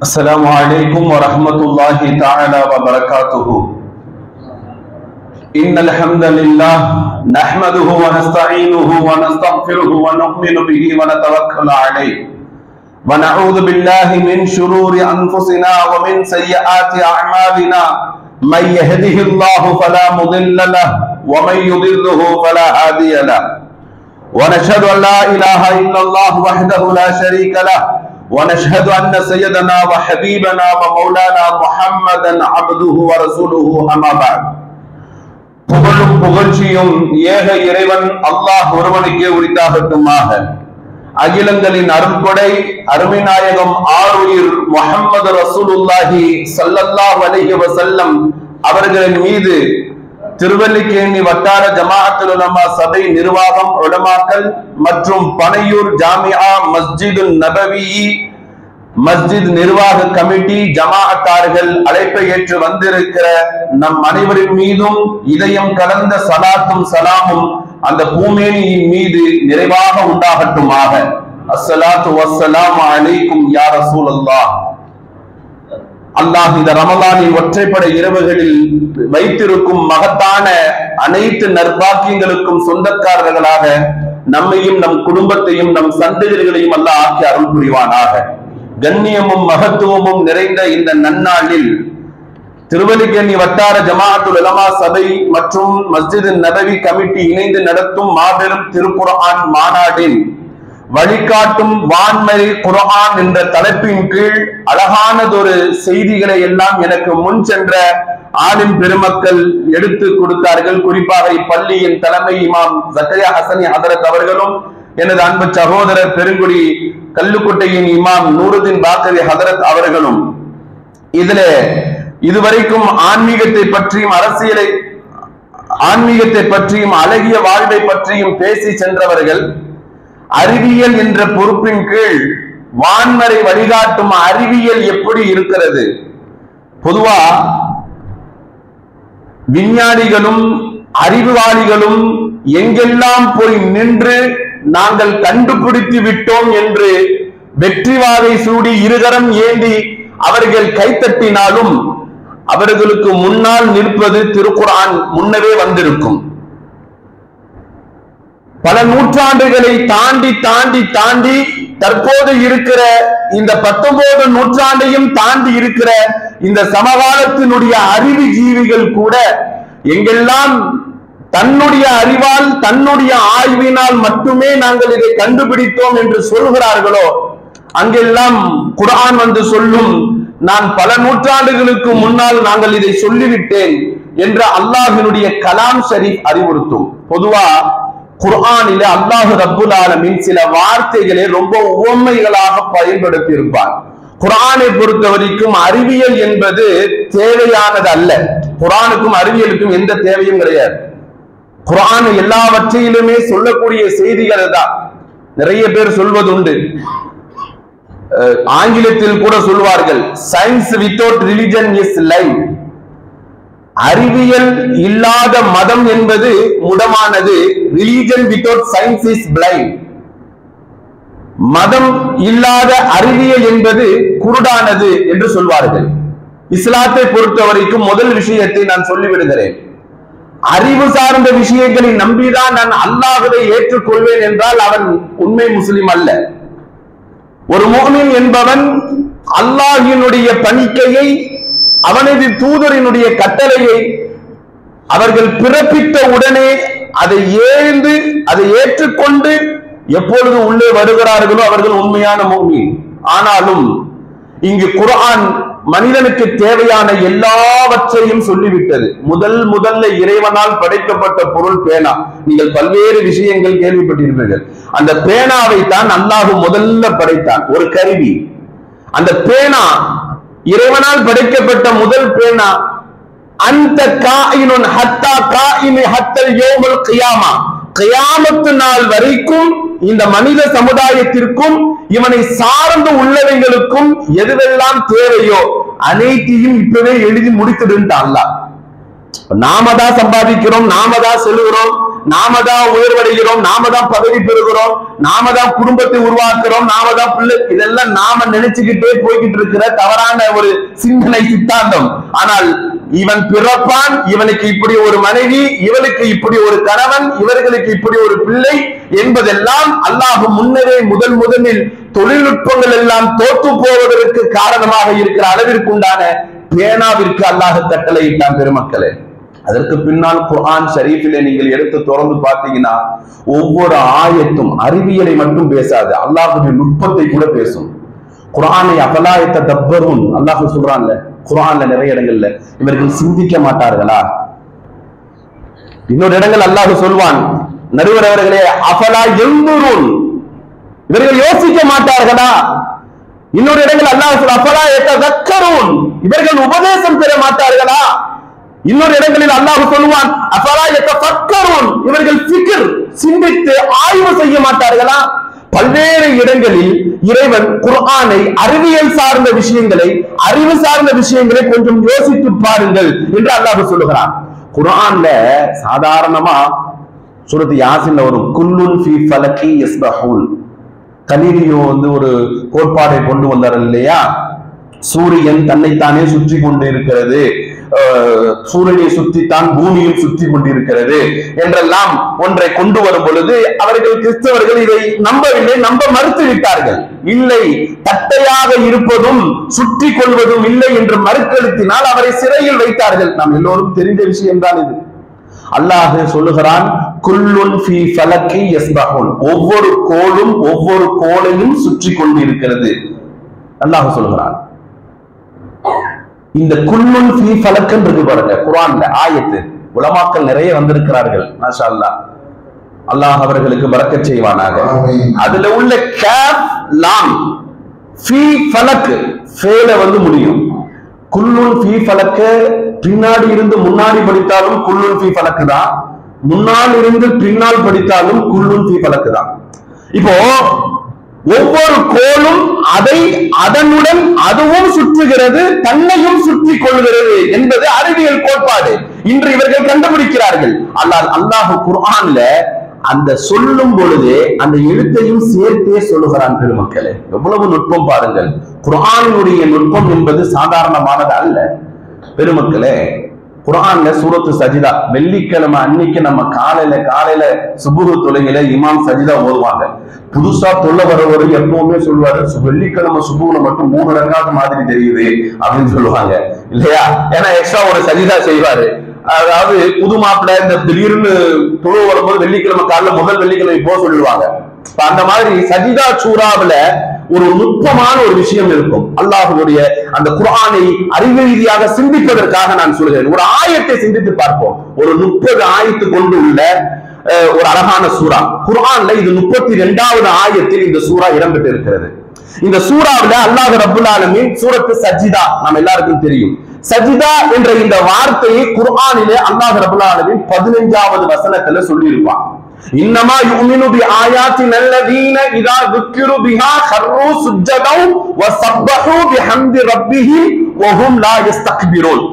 السلام عليكم ورحمة الله تعالى وبركاته. إن الحمد لله نحمده ونستعينه ونستغفره ونؤمن به ونتوكل عليه ونعوذ بالله من شرور أنفسنا ومن سيئات أعمالنا من يهده الله فلا مضل له ومن يضله فلا هادي له ونشهد أن لا إله إلا الله وحده لا شريك له ونشهد أن سيدنا وحبيبنا ومولانا محمدا عبده ورسوله أما بعد. புகழும் புகழ்ச்சியும் ஏக இறைவன் அல்லாஹ் ஒருவனுக்கே உரித்தாகட்டுமாக. அகிலங்களின் அருள்கொடை அருமைநாயகம் ஆருயிர் முஹம்மது ரசூலுல்லாஹி ஸல்லல்லாஹு அலைஹி வஸல்லம் அவர்களின் மீது திருவல்லிக்கேணி வட்டார ஜமாஅத்துல் உலமா சபை நிர்வாகம், உலமாக்கள் மற்றும் பனையூர் ஜாமிஆ மஸ்ஜிதுன் நபவி மஸ்ஜித் நிர்வாக கமிட்டி ஜமாஅத்தார்கள் அழைப்பை ஏற்று வந்திருக்கிற நம் அனைவரின் மீதும் இதயம் கலந்த சலாத்தும் சலாமும் அந்த பூமேனியின் மீது நிறைவாக உண்டாகட்டுமாக. அஸ்ஸலாத்து வஸ்ஸலாமு அலைக்கும் யா ரசூலல்லாஹ். அல்லாஹ் இந்த ரமலானின் ஒற்றைப்படை இரவுகளில் வைத்திருக்கும் மகத்தான அனைத்து நற்பாக்கியங்களுக்கும் சொந்தக்காரர்களாக நம்மையும் நம் குடும்பத்தையும் நம் சந்ததிகளையும் அல்லாஹ் ஆக்கி அருள் புரிவானாக. கண்ணியமும் மகத்துவமும் நிறைந்த இந்த நன்னாளில் திருவல்லிக்கேணி வட்டார ஜமாஅத்துல் உலமா சபை மற்றும் மஸ்ஜித் நபவி கமிட்டி இணைந்து நடத்தும் மாபெரும் திருக்குர்ஆன் மாநாட்டின் வழிகாட்டும் வான்மறை குர்ஆன் என்ற தலைப்பின் கீழ் அழகானதொரு செய்திகளை எல்லாம் எனக்கு முன் சென்ற ஆலிம் பெருமக்கள் எடுத்து கொடுத்தார்கள். குறிப்பாக இப்பள்ளியின் தலைமை இமாம் ஜக்கரியா ஹசனி ஹதரத் அவர்களும் எனது அன்பு சகோதரர் பெருங்குடி கல்லுக்குட்டையின் இமாம் நூருதீன் பாக்கவி ஹதரத் அவர்களும் இதுவரைக்கும் ஆன்மீகத்தை பற்றியும் ஆன்மீகத்தை பற்றியும் அழகிய வாழ்வை பற்றியும் பேசி சென்றவர்கள். அறிவியல் என்ற பொறுப்பின் கீழ் வான்மறை வழிகாட்டும் அறிவியல் எப்படி இருக்கிறது, பொதுவா விஞ்ஞானிகளும் அறிவுவாளிகளும் எங்கெல்லாம் போய் நின்று நாங்கள் கண்டுபிடித்து விட்டோம் என்று வெற்றிவாகை சூடி இருகரம் ஏந்தி அவர்கள் கைத்தட்டினாலும் அவர்களுக்கு முன்னால் நிற்பது திருக்குர்ஆன் முன்னவே வந்திருக்கும். பல நூற்றாண்டுகளை தாண்டி தாண்டி தாண்டி தற்போது இருக்கிற இந்த 19 நூற்றாண்டையும் தாண்டி இருக்கிற இந்த சமகாலத்தினுடைய அறிவு ஜீவிகள் கூட எங்கெல்லாம் தன்னுடைய அறிவால் தன்னுடைய ஆய்வினால் மட்டுமே நாங்கள் இதை கண்டுபிடித்தோம் என்று சொல்கிறார்களோ அங்கெல்லாம் குர்ஆன் வந்து சொல்லும், நான் பல நூற்றாண்டுகளுக்கு முன்னால் நாங்கள் இதை சொல்லிவிட்டேன் என்ற அல்லாஹ்வினுடைய கலாம் ஷரீஃப் அறிவுறுத்தும். பொதுவா குர்ஆனில அல்லாஹ் ரப்புல் ஆலமீன் சில வார்த்தைகளை ரொம்ப உவமைகளாக பயன்படுத்தி இருப்பார். குர்ஆனை பொறுத்த வரைக்கும் அறிவியல் என்பது தேவையானது அல்ல. குர்ஆனுக்கும் அறிவியலுக்கும் எந்த தேவையும் கிடையாது. குர்ஆன் எல்லாவற்றையிலுமே சொல்லக்கூடிய செய்திகள் தான். நிறைய பேர் சொல்வதுண்டு, ஆங்கிலத்தில் கூட சொல்வார்கள், science without religion is live. அறிவியல் இல்லாத மதம் என்பது முடமானது. Religion without science is blind. மதம் இல்லாத அறிவியல் என்பது குருடானது என்று சொல்வார்கள். இஸ்லாத்தை பொறுத்த வரைக்கும் முதல் விஷயத்தை நான் சொல்லிவிடுகிறேன். அறிவு சார்ந்த விஷயங்களை நம்பிதான் நான் அல்லாஹ்வை ஏற்றுக்கொள்வேன் என்றால் அவன் உண்மை முஸ்லிம் அல்ல. ஒரு முஃமின் என்பவன் அல்லாஹ்வினுடைய பணிக்கையை, அவனது தூதரினுடைய கட்டளையை அவர்கள் பிறப்பித்த உடனே அதை ஏற்றுக்கொண்டு எப்பொழுது உள்ளே வருகிறார்களோ அவர்கள் உண்மையான முஃமின். ஆனாலும் இங்கு குர்ஆன் மனிதனுக்கு தேவையான எல்லாவற்றையும் சொல்லிவிட்டது. முதல்ல இறைவனால் படைக்கப்பட்ட பொருள் பேனா. நீங்கள் பல்வேறு விஷயங்கள் கேள்விப்பட்டிருப்பீர்கள். அந்த பேனாவை தான் அல்லாஹ் முதல்ல படைத்தான், ஒரு கருவி. அந்த பேனா இறைவனால் படைக்கப்பட்ட முதல் பேனா. அந்த காயினுன் ஹத்தா காயினி ஹத்தல் யௌமுல் கியாமா, கியாமத்து நாள் வரைக்கும் இந்த மனித சமுதாயத்திற்கும் இவனை சார்ந்து உள்ளவங்களுக்கும் எதுவெல்லாம் தேவையோ அனைத்தையும் இப்பவே எழுதி முடித்துடுன்ட்டு அல்லாஹ். நாம தான் சம்பாதிக்கிறோம், நாம தான் செல்கிறோம், நாம தான் உயர்வடைகிறோம், நாம தான் பதவி பெறுகிறோம், நாம தான் குடும்பத்தை உருவாக்குறோம், நாம தான் பிள்ளை, இதெல்லாம் நாம நினைச்சுக்கிட்டே போய்கிட்டு இருக்கிற தவறான ஒரு சிந்தனை சித்தாந்தம். ஆனால் இவன் பிறப்பான், இவனுக்கு இப்படி ஒரு மனைவி, இவனுக்கு இப்படி ஒரு கணவன், இவர்களுக்கு இப்படி ஒரு பிள்ளை என்பதெல்லாம் அல்லாஹ் முன்னரே முதலில் தொழில்நுட்பங்கள் எல்லாம் தோற்று போவதற்கு காரணமாக இருக்கிற அளவிற்கு உண்டான பேனாவிற்கு அல்லாஹ் கட்டளையிட்டான். பெருமக்களே, அதற்கு பின்னால் குர்ஆன் ஷரீஃபிலே நீங்கள் எடுத்து திறந்து பார்த்தீங்கன்னா ஒவ்வொரு ஆயத்தும் அறிவியலை மட்டும் பேசாது, அல்லாஹ்வுடைய நுட்பத்தை கூட பேசும். குர்ஆனை அஃபலா யததப்பரூன் அல்லாஹ் சொல்றான்ல குர்ஆன்ல நிறைய இடங்கள்ல, இவர்கள் சிந்திக்க மாட்டார்களா? இன்னொரு இடங்கள் அல்லாஹ் சொல்வான், நடுவர் அவர்களே, அஃபலா யன்துரூன், இவர்கள் யோசிக்க மாட்டார்களா? இன்னொரு இடங்கள் அல்லாஹ் சொல்றான், அஃபலா யததக்கரூன், இவர்கள் உபதேசம் பெற மாட்டார்களா? இன்னொரு இடங்களில் அல்லாஹ் சொல்வான், அஃபலா யதஃபக்கரூன், இவர்கள் ஃபிக்ர் சிந்தித்து ஆய்வு செய்ய மாட்டார்களா? பல்வேறு இடங்களில் இறைவன் குர்ஆனை அறிவியல் சார்ந்த விஷயங்களை, அறிவு சார்ந்த விஷயங்களை கொஞ்சம் யோசித்து பாருங்கள் என்று அல்லாஹ் சொல்லுகிறான். குர்ஆன்ல சாதாரணமா சூரத் யாசின்ல வரும், குல்லுன் ஃபீ ஃபலகி யஸ்பஹூன். கலீலியோ ஒரு கோட்பாடை கொண்டு வந்தார் இல்லையா, சூரியன் தன்னைத்தானே சுற்றி கொண்டு இருக்கிறது, சூரியனை சுற்றித்தான் பூமியில் சுற்றி கொண்டிருக்கிறது என்றெல்லாம் ஒன்றை கொண்டு வரும் பொழுது அவர்கள் கிறிஸ்தவர்கள் இதை நம்பவில்லை, நம்ப மறுத்து விட்டார்கள். இல்லை, தட்டையாக இருப்பதும் சுற்றி கொள்வதும் இல்லை என்று மறுக்கெழுத்தினால் அவரை சிறையில் வைத்தார்கள். நாம் எல்லோரும் தெரிந்த விஷயம்தான் இது. அல்லாஹ் சொல்லுகிறான், குல்லுன் ஃபீ ஃபலகி யஸ்பஹூன், ஒவ்வொரு கோளும் ஒவ்வொரு கோளையும் சுற்றி கொண்டு இருக்கிறது அல்லாஹ் சொல்லுகிறான். இந்த குல்லுன் ஃபீ ஃபலக்கன் இருக்கு பாருங்க குர்ஆன்ல ஆயத்து, உலமாக்கள் நிறைய வந்திருக்கிறார்கள், மாஷா அல்லாஹ், அல்லாஹ் அவர்களுக்கு பரக்கத் செய்வானாக. அதுல உள்ள காஃப் லாம் ஃபீ ஃபலக் ஃபேல முடியும். குல்லுன் ஃபீ ஃபலக்க பின்னாடி இருந்து முன்னாடி படித்தாலும் குல்லுன் ஃபீ ஃபலக் தான், முன்னால் இருந்து பின்னால் படித்தாலும் குல்லுன் ஃபீ ஃபலக் தான். இப்போ ஒவ்வொரு கோளும் அதனுடன் அதுவும் சுற்றுகிறது, தன்னையும் சுற்றி கொள்கிறது என்பது அறிவியல் கோட்பாடு. இன்று இவர்கள் கண்டுபிடிக்கிறார்கள். அல்லாஹ் குர்ஆன்ல அந்த சொல்லும் பொழுதே அந்த எழுத்தையும் சேர்த்தே சொல்லுகிறான். பெருமக்களே, எவ்வளவு நுட்பம் பாருங்கள். குர்ஆனுடைய நுட்பம் என்பது சாதாரணமானது அல்ல. பெருமக்களே, குர்ஆன்ல சூரத்து சஜிதா, வெள்ளிக்கிழமை அன்னைக்கு நம்ம காலையில சுபுஹ் தொழுகையில இமாம் சஜிதா ஓதுவாங்க. புதுசா தொல்ல வரவர் எப்பவுமே சொல்லுவாரு, வெள்ளிக்கிழமை சுபுஹ்ல மட்டும் 3 ரக்காத் மாதிரி தெரியுது அப்படின்னு சொல்லுவாங்க இல்லையா? ஏன்னா எக்ஸ்ட்ரா ஒரு சஜிதா செய்வாரு. அதாவது புது மாப்பிள்ள இந்த திடீர்னு தொழு வரும்போது வெள்ளிக்கிழமை காலைல முதல் வெள்ளிக்கிழமை போக சொல்லிடுவாங்க. அந்த மாதிரி சஜிதா சூறாவுல ஒரு நுட்பமான ஒரு விஷயம் இருக்கும். அல்லாஹ்வுடைய அந்த குர்ஆனை அறிவு ரீதியாக சிந்திப்பதற்காக நான் சொல்கிறேன். ஒரு ஆயத்தை சிந்தித்து பார்ப்போம். ஒரு 30 ஆயத்து கொண்டு உள்ள ஒரு அழகான சூரா குர்ஆன்ல, இது 32வது ஆயத்தில் இந்த சூரா இடம்பெற்று இருக்கிறது. இந்த சூறாவுல அல்லாஹ் ரப்புல் ஆலமீன் சூரத்து சஜிதா நம்ம எல்லாருக்கும் தெரியும். சஜிதா என்ற இந்த வார்த்தையை குர்ஆனிலே அல்லாஹ் ரப்புல் ஆலமீன் 15வது வசனத்துல சொல்லி இருப்பான். இன்னமா யுமினு பி ஆயாத்தின் அல்லதீன இதா ذுக்கிரு பிஹா கர்ரு சுஜ்ஜதன் வஸப்பஹு பிஹம்தி ரப்பிஹிம் வஹும் லா யஸ்தக்பிரூன்.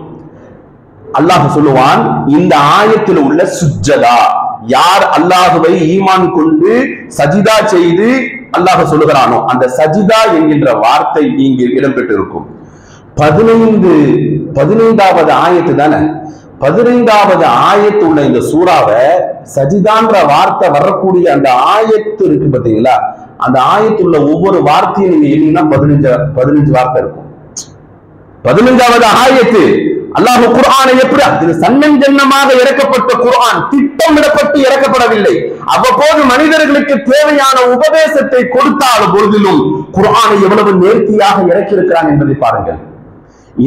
அல்லாஹ் சொல்லுவான், இந்த ஆயத்தில் உள்ள சுஜ்ஜதா, யார் அல்லாஹ்வை ஈமான் கொண்டு சஜிதா செய்து அல்லாஹ் சொல்லுகிறானோ அந்த சஜிதா என்கின்ற வார்த்தை இங்கு இடம்பெற்றிருக்கும். 15வது ஆயத்து தானே, 15வது ஆயத்து உள்ள இந்த சூறாவை சஜிதான்ற வார்த்தை வரக்கூடிய அந்த ஆயத்து இருக்கு பாத்தீங்களா, அந்த ஆயத்துள்ள ஒவ்வொரு வார்த்தையும் நீங்க எண்ணீங்கன்னா 15 வார்த்தை இருக்கும். 15வது ஆயத்து அல்லாஹ் குர்ஆனை எப்படி இது சன்னஞ்சன்னமாக இறக்கப்பட்ட குர்ஆன், திட்டமிடப்பட்டு இறக்கப்படவில்லை. அவ்வப்போது மனிதர்களுக்கு தேவையான உபதேசத்தை கொடுத்தால பொழுதிலும் குர்ஆனை எவ்வளவு நேர்த்தியாக இறக்கியிருக்கிறான் என்பதை பாருங்கள்.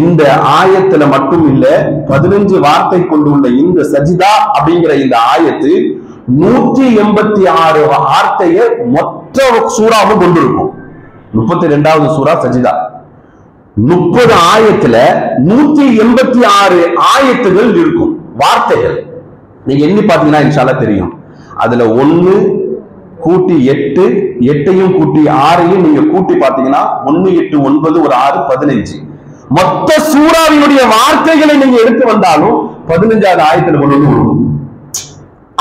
இந்த ஆயத்துல மட்டும் இல்ல, 15 வார்த்தை கொண்டுள்ள இந்த சஜிதா அப்படிங்கிற இந்த ஆயத்து 186 வார்த்தையை மொத்த சூறாவும் கொண்டிருக்கும். 32வது சூரா சஜிதா. 30 ஆயத்துல 186 ஆயத்துகள் இருக்கும், வார்த்தைகள். நீங்க எண்ணி பாத்தீங்கன்னா இன்ஷா அல்லாஹ் தெரியும். அதுல 1 கூட்டி 8, 8ஐயும் கூட்டி 6ஐயும் நீங்க கூட்டி பாத்தீங்கன்னா 1 8 9 ஒரு 6 15. மொத்த சூறாவினுடைய வார்த்தைகளை நீங்க எடுத்து வந்தாலும் 15வது ஆயத்துல கொண்டு வரும்.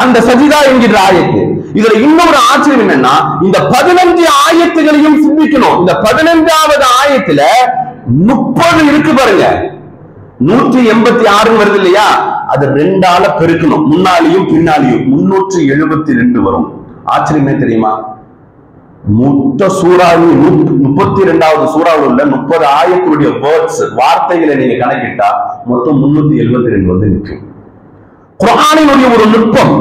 அந்த சஜிதா என்கிற ஆயத்து. இதுல இன்னொரு ஆச்சரியம் என்னன்னா, இந்த 15 ஆயத்துகளையும் சிந்திக்கணும். இந்த 15வது ஆயத்துல 30 இருக்கு பாருங்க. 186 வருது இல்லையா, அது 2ஆல பெருக்கணும், முன்னாலையும் பின்னாலையும் 372 வரும். ஆச்சரியமே தெரியுமா? மொத்த சூறாவில் 32வது சூறாவில் உள்ள 30 ஆயத்துடைய வேர்ட்ஸ், வார்த்தைகளை நீங்க கணக்கிட்டா மொத்தம் 372 வந்து நிற்கும். குர்ஆனினுடைய ஒரு நுட்பம்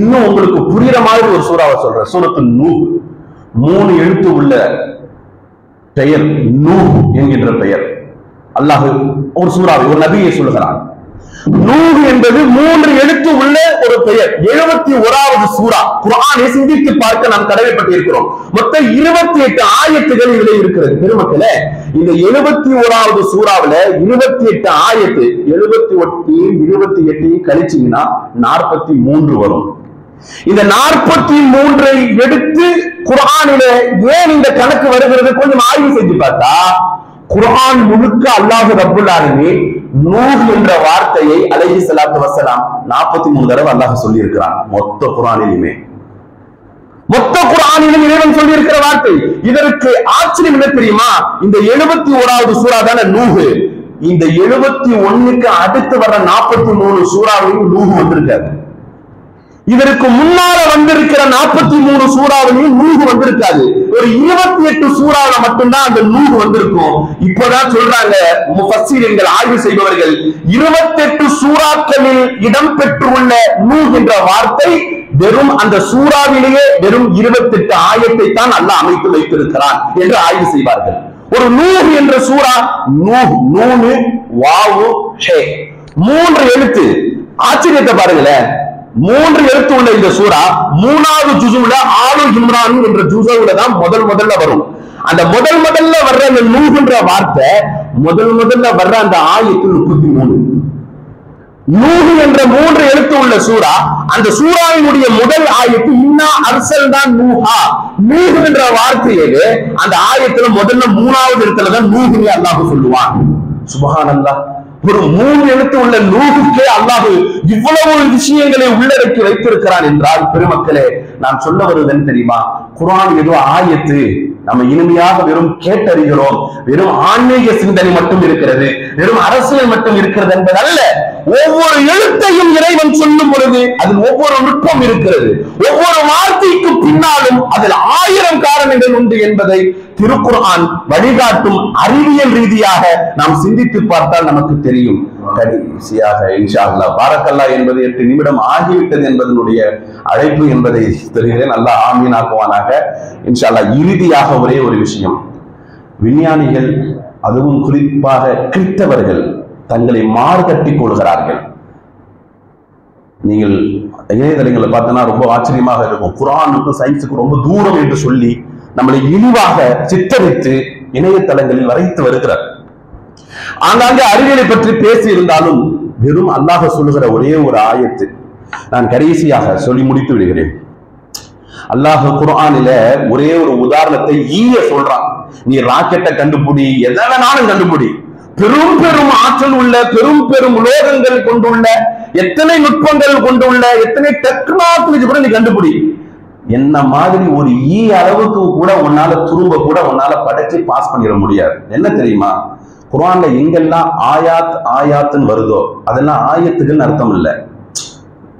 இன்னும் உங்களுக்கு புரியுற மாதிரி ஒரு சூறாவை சொல்ற. சூரத்து நூஹ், 3 எழுத்து உள்ள பெயர் நூஹ் என்கின்ற பெயர். அல்லாஹ் ஒரு சூறாவை, ஒரு நபியை சொல்லுகிறான். நூஹ் என்பது 3 எழுத்து உள்ள ஒரு பெயர். 71வது சூரா. குர்ஆனை சிந்தித்து பார்க்க நாம் கடமைப்பட்டிருக்கிறோம். மொத்தம் 28 ஆயத்துகள் இதில் இருக்கிறது. பெருமக்களே, இந்த 71வது சூறாவில் 28 ஆயத்து, 78 கழிச்சீங்கன்னா 43 வரும். இந்த 43 எடுத்து குர்ஆனில ஏன் இந்த கணக்கு வருகிறது கொஞ்சம் ஆய்வு செஞ்சு பார்த்தா, குர்ஆன் முழுக்க அல்லாஹ் ரப்புல் ஆலமீன் நூஹ் என்ற வார்த்தையை அலைஹி ஸலாத்து வஸலாம் 43 தடவை அல்லாஹ் சொல்லி இருக்கிறான். மொத்த குர்ஆனிலுமே, மொத்த குர்ஆனிலும் இறைவன் சொல்லி இருக்கிற வார்த்தை. இதற்கு ஆச்சரியம் என்ன தெரியுமா? இந்த 71வது சூரா தான நூஹ். இந்த 71க்கு அடுத்து வர 43 சூறாவிலும் நூஹ் வந்திருக்காது. இதற்கு முன்னால வந்திருக்கிற 43 சூறாவிலையும் நூஹ் வந்திருக்காது. ஒரு 28 சூறாவில மட்டும்தான் அந்த நூஹ் வந்திருக்கும். இப்பதான் சொல்றாங்க முஃபஸ்ஸிரீன்கள், ஆய்வு செய்பவர்கள், 28 சூறாக்களில் இடம்பெற்றுள்ள நூஹ் என்ற வார்த்தை வெறும் அந்த சூறாவிலேயே வெறும் 28 ஆயத்தை தான் அல்லாஹ் அமைத்து வைத்திருக்கிறான் என்று ஆய்வு செய்வார்கள். ஒரு நூஹ் என்ற சூறா, நூஹ், நூனு, வாவு, ஹே, 3 எழுத்து. ஆச்சரியத்தை பாருங்களேன், 3 எழுத்து உள்ள இந்த சூரா 3வது ஜுஸுல ஆலு இம்ரான் என்ற ஜுஸுல தான் முதல்ல வரும். அந்த முதல்ல வர்ற அந்த நூஹ் என்ற வார்த்தை முதல்ல வர்ற அந்த ஆயத்து 33. நூஹ் என்ற 3 எழுத்து உள்ள சூரா, அந்த சூராவினுடைய முதல் ஆயத்து இன்னா அர்சல்னா நூஹா. நூஹ் என்ற வார்த்தையிலே அந்த ஆயத்துல முதல்ல 3வது இடத்துல தான் நூஹ்னு அல்லாஹ் சொல்லுவான். சுப்ஹானல்லாஹ். ஒரு 3 எழுத்து உள்ள நூஹுக்கே அல்லாஹ் இவ்வளவு விஷயங்களை உள்ளடக்கி வைத்திருக்கிறான் என்றால், பெருமக்களே, நான் சொல்ல வருவது தெரியுமா? குர்ஆன் ஏதோ ஆயத்து நம்ம இனிமையாக வெறும் கேட்டறிகிறோம், வெறும் ஆன்மீக சிந்தனை மட்டும் இருக்கிறது, வெறும் அரசியல் மட்டும் இருக்கிறது என்பது அல்ல. ஒவ்வொரு எழுத்தையும் இறைவன் சொல்லும் பொழுது அதில் ஒவ்வொரு நுட்பம் இருக்கிறது. ஒவ்வொரு வார்த்தைக்கு பின்னாலும் அதில் 1000 காரணங்கள் உண்டு என்பதை திருக்குர்ஆன் வழிகாட்டும். அறிவியல் ரீதியாக நாம் சிந்தித்து பார்த்தால் நமக்கு தெரியும். கடைசியாக இன்ஷா அல்லாஹ், பாரக்கல்லாஹ் என்பது 8 நிமிடம் ஆகிவிட்டது என்பதனுடைய அழைப்பு என்பதை தெரிகிறேன். அல்லாஹ் ஆமீனாக்குவானாக. இன்ஷா அல்லாஹ் இறுதியாக ஒரே ஒரு விஷயம், விஞ்ஞானிகள், அதுவும் குறிப்பாக கிறிஸ்தவர்கள் தங்களை மார்கட்டிக் கொள்கிறார்கள். நீங்கள் இணையதளங்களை பார்த்தனா ரொம்ப ஆச்சரியமாக இருக்கும். குர்ஆனுக்கும் சயின்ஸுக்கும் ரொம்ப தூரம் என்று சொல்லி நம்மளை இழிவாக சித்தரித்து இணையதளங்களில் வரைத்து வருகிறார். ஆங்காங்கே அறிவியலை பற்றி பேசி இருந்தாலும் வெறும் அல்லாஹ் சொல்லுகிற ஒரே ஒரு ஆயத்து நான் கடைசியாக சொல்லி முடித்து விடுகிறேன். அல்லாஹ் குர்ஆனில ஒரே ஒரு உதாரணத்தை ஈய சொல்றான். நீ ராக்கெட்டை கண்டுபிடி, எதை வேணாலும் கண்டுபிடி, பெரும் பெரும் ஆற்றல் உள்ள பெரும் உலோகங்கள் கொண்டுள்ள, எத்தனை நுட்பங்கள் கொண்டுள்ள, எத்தனை டெக்னாலஜி கூட நீ கண்டுபிடி, என்ன மாதிரி ஒரு ஈ அளவுக்கு கூட உன்னால துரும்ப கூட உன்னால படைச்சு பாஸ் பண்ணிட முடியாது. என்ன தெரியுமா? குர்ஆன்ல எங்கெல்லாம் ஆயாத்துன்னு வருதோ அதெல்லாம் ஆயத்துகள் அர்த்தம் இல்லை.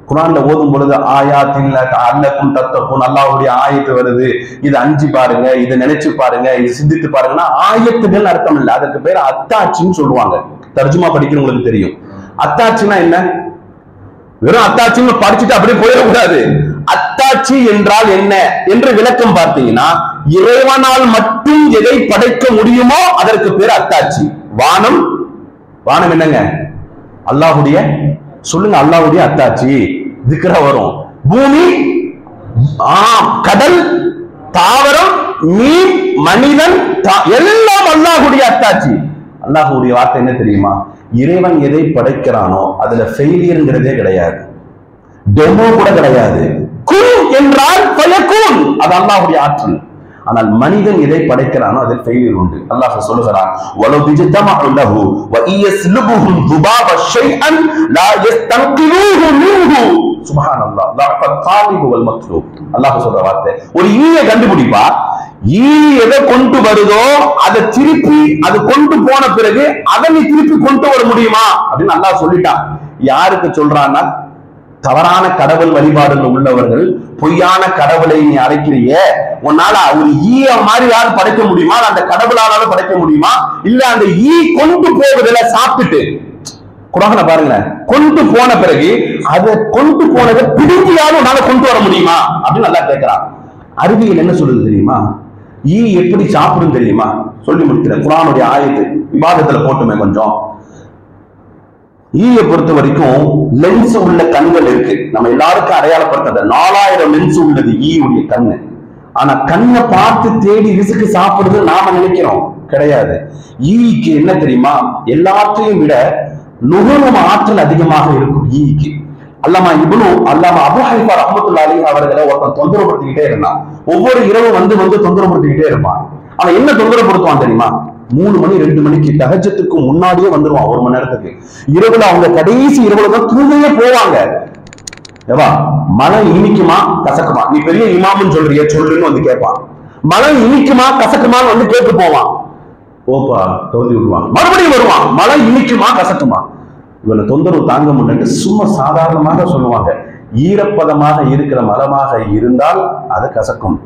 குர்ஆன்ல ஓதும் பொழுது ஆயாத்தின் அல்லக்கும் தத்தக்கும் அல்லாஹ்வுடைய ஆயத்து வருது, இது அஞ்சு பாருங்க, இது நினைச்சு பாருங்க, இது சிந்தித்து பாருங்கன்னா ஆயத்துகள் அர்த்தம் இல்லை. அதுக்கு பேர் அத்தாட்சின்னு சொல்லுவாங்க. தர்ஜுமா படிக்கிறவங்களுக்கு தெரியும். அத்தாட்சினா என்ன? வெறும் அத்தாட்சின்னு படிச்சுட்டு அப்படியே போயிடக்கூடாது. அத்தாட்சி என்றால் என்ன என்று விளக்கம் பார்த்தீங்கன்னா, இறைவனால் மட்டும் எதை படைக்க முடியுமோ அதற்கு பேர் அத்தாட்சி. வானம், வானம் என்னங்க? அல்லாஹ்வுடைய, சொல்லுங்க, அல்லாஹ்வுடைய அத்தாட்சி திக்ரா வரும். பூமி, கடல், தாவரம், மீன், மனிதன் எல்லாம் அல்லாஹ்வுடைய அத்தாட்சி. அல்லாஹ்வுடைய வார்த்தை என்ன தெரியுமா? இறைவன் எதை படைக்கிறானோ அதுல ஃபெயிலியர்ங்கிறதே கிடையாது, டெமோ கூட கிடையாது. குன் என்றால் ஃபயகுன், அது அல்லாஹ்வுடைய ஆற்றல். ஆனால் மனிதன் எதை படைக்கிறானோ அதில் ஃபெயிலியர் உண்டு. அல்லாஹ் சொல்லுகிறான், வலவ் இஜ்தமஉ லஹு வ யஸ்லுபுஹும் துபாப ஷைஅன் லா யஸ்தன்கிருஹு மின்ஹு. சுப்ஹானல்லாஹ், லஅஃபத் தாலிபு வல் மத்லூப். அல்லாஹ் சொல்ற வார்த்தை, ஒரு ஈயை கண்டுபிடிப்பா, ஈ எதை கொண்டு வருதோ அதை திருப்பி அது கொண்டு போன பிறகு அதை நீ திருப்பி கொண்டு வர முடியுமா அப்படின்னு அல்லாஹ் சொல்லிட்டான். யாருக்கு சொல்றான்னா, தவறான கடவுள் வழிபாடுகள் உள்ளவர்கள், பொய்யான கடவுளை நீ அழைக்கிறிய, உன்னால ஒரு ஈய மாதிரி யாரும் படைக்க முடியுமா? அந்த கடவுளாலும் படைக்க முடியுமா? இல்ல அந்த ஈ கொண்டு போவதில் சாப்பிட்டு குரானை பாருங்களேன், கொண்டு போன பிறகு அதை கொண்டு போனதை பிடிச்சியாலும் உன்னால கொண்டு வர முடியுமா அப்படின்னு நல்லா கேட்கிறான். அறிவியல் என்ன சொல்லுது தெரியுமா? ஈ எப்படி சாப்பிடும் தெரியுமா? சொல்லி முடிக்கிறேன். குரானுடைய ஆயத்து விவாதத்துல போட்டுமே கொஞ்சம். ஈயை பொறுத்த வரைக்கும் லென்ஸ் உள்ள கண்கள் இருக்கு. நம்ம எல்லாருக்கும் அடையாளப்படுத்த 4000 லென்ஸ் உள்ளது ஈயுடைய கண்ணு. ஆனா கண்ணை பார்த்து தேடி ரிசுக்கு சாப்பிடுறது நாம நினைக்கிறோம், கிடையாது. ஈக்கு என்ன தெரியுமா? எல்லாத்தையும் விட நுகரும் ஆற்றல் அதிகமாக இருக்கும் ஈக்கு. அல்லாமா அபூ ஹனீஃபா ரஹ்மத்துல்லாஹி அலைஹி அவர்களை ஒருத்தன் தொந்தரவுப்படுத்திக்கிட்டே இருந்தான். ஒவ்வொரு இரவு வந்து தொந்தரவுப்படுத்திக்கிட்டே இருப்பான். அவன் என்ன தொந்தரவுப்படுத்துவான் தெரியுமா? 3 மணி 2 மணிக்கு தஹஜ்ஜுக்கு முன்னாடியே வந்துருவான், 1 மணி நேரத்துக்கு. இரவுல அவங்க கடைசி இரவுல தான் தூங்கவே போவாங்க. ஏவா, மழை இனிக்குமா கசக்குமா? நீ பெரிய இமாமுன்னு சொல்றிய, சொல்லுன்னு வந்து கேட்பான். மழை இனிக்குமா கசக்குமான்னு வந்து கேட்டு போவான். ஓப்பா தொந்தி விடுவான், மறுபடியும் வருவான். மழை இனிக்குமா கசக்குமா? இவனை தொந்தரவு தாங்க முடியல, சும்மா சாதாரணமாக சொல்லுவாங்க, ஈரப்பதமாக இருக்கிற மரமாக இருந்தால் அது கசக்கும்,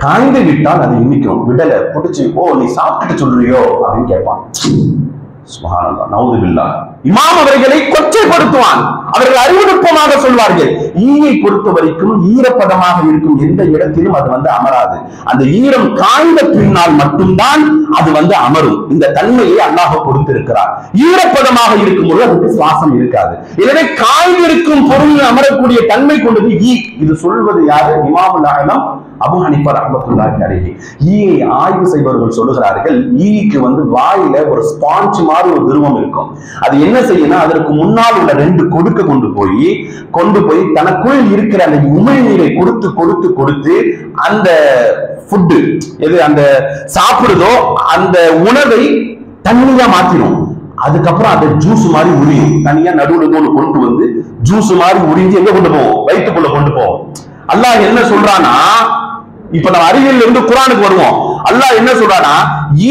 காய்ந்து விட்டால் அது இனிக்கும். விடலை புடிச்சு, ஓ நீ சாப்பிட்டு சொல்றியோ அப்படின்னு கேட்பான். சுப்ஹானல்லாஹ், நவுது பில்லாஹ். இமாம் அவர்களை கொச்சைப்படுத்துவான். அவர்கள் அறிவுநுட்பமாக சொல்வார்கள், ஈயை பொறுத்த வரைக்கும் ஈரப்பதமாக இருக்கும் எந்த இடத்திலும் அது வந்து அமராது. அந்த ஈரம் காய்ந்த பின்னால் மட்டும்தான் அது வந்து அமரும். இந்த தன்மையை அல்லாஹ் கொடுத்திருக்கிறார். ஈரப்பதமாக இருக்கும் போது அதுக்கு சுவாசம் இருக்காது. எனவே காய்ந்திருக்கும் பொருள் அமரக்கூடிய தன்மை கொண்டது ஈ. இது சொல்வது யாரு? இமாமுல் ஆலம் அபூ ஹனீஃபா ரஹ்மத்துல்லாஹி அலைஹி. ஈயை ஆய்வு செய்பவர்கள் சொல்லுகிறார்கள், ஈக்கு வந்து வாயில ஒரு ஸ்பாஞ்ச் மாதிரி ஒரு துருவம் இருக்கும். அது என்ன செய்யணும்? அதற்கு முன்னால் உள்ள 2 கொடுக்க கொண்டு போய் தனக்குள் இருக்கிற அந்த உமிழ்நீரை கொடுத்து அந்த ஃபுட் எது அந்த சாப்பிடுதோ அந்த உணவை தண்ணியா மாத்திரும். அதுக்கப்புறம் அதை ஜூஸ் மாதிரி உரியும். தனியா நடுவுல கொண்டு வந்து ஜூஸ் மாதிரி உறிஞ்சி எங்க கொண்டு போவோம்? வயிற்றுக்குள்ள கொண்டு போவோம். அல்லாஹ் என்ன சொல்றானா, இப்ப நம்ம அறிவியல் இருந்து குர்ஆனுக்கு வருவோம். அல்லாஹ் என்ன சொல்றானா,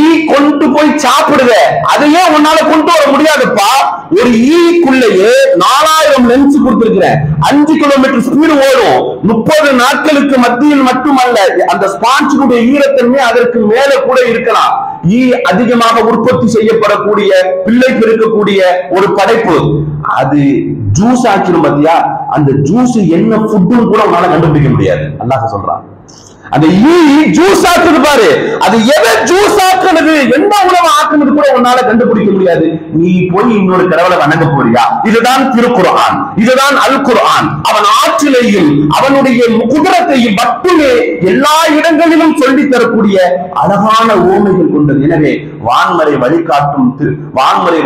ஈ கொண்டு போய் சாப்பிடுத, அதையே உன்னால கொண்டு வர முடியாதுப்பா. ஒரு ஈக்குள்ளேயே 4000 லென்ஸ் கொடுத்திருக்கிறேன். 5 கிலோமீட்டர் ஸ்பீடு ஓடும். 30 நாட்களுக்கு மத்தியில் மட்டுமல்ல, அந்த ஸ்பாஞ்சுடைய ஈரத்தன்மை அதற்கு மேல கூட இருக்கலாம். ஈ அதிகமாக உற்பத்தி செய்யப்படக்கூடிய, பிள்ளை பெருக்கக்கூடிய ஒரு படைப்பு. அது ஜூஸ் ஆக்கிரும் பாத்தியா, அந்த ஜூஸ் என்ன ஃபுட்னு கூட உன்னால கண்டுபிடிக்க முடியாது. அல்லாஹ் சொல்றான், அந்த ஈ ஜூஸ் ஆக்குது பாரு, அது எதை ஜூஸ் ஆக்குனது, என்ன உணவு ஆக்குனது கூட உன்னால கண்டுபிடிக்க முடியாது. நீ போய் இன்னொரு கடவுளை வணங்க போறியா? இதுதான் திருக்குர்ஆன், இதுதான் அல் குர்ஆன். அவன் ஆற்றலையும் அவனுடைய குதிரத்தையும் மட்டுமே எல்லா இடங்களிலும் சொல்லி தரக்கூடிய அழகான ஓமைகள் கொண்டது. எனவே வான்மறை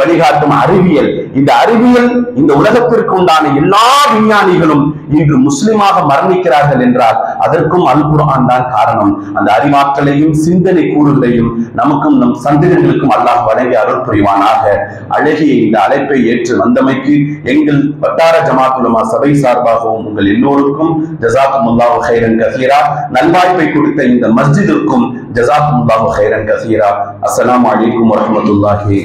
வழிகாட்டும் அறிவியல், இந்த அறிவியல் இந்த உலகத்திற்கு உண்டான எல்லா விஞ்ஞானிகளும் இன்று முஸ்லிமாக மரணிக்கிறார்கள் என்றால் அதற்கும் அல் குர்ஆன் தான் காரணம். அந்த அறிவாற்றலையும் சிந்தனை கூறுகளையும் நமக்கும் நம் சந்ததிகளுக்கும் அல்லாஹ் வழங்கி அருள் புரிவானாக. அழகிய இந்த அழைப்பை ஏற்று வந்தமைக்கு எங்கள் வட்டார ஜமாத் உலமா சபை சார்பாகவும் உங்கள் எல்லோருக்கும் ஜஸாக்குமுல்லாஹு கைரன் கஸீரா. நல்வாய்ப்பை கொடுத்த இந்த மஸ்ஜிதுக்கும் ஜஸாக்குமுல்லாஹு கைரன் கஸீரா. அஸ்ஸலாமு அலைக்கும் வரஹ்மத்துல்லாஹி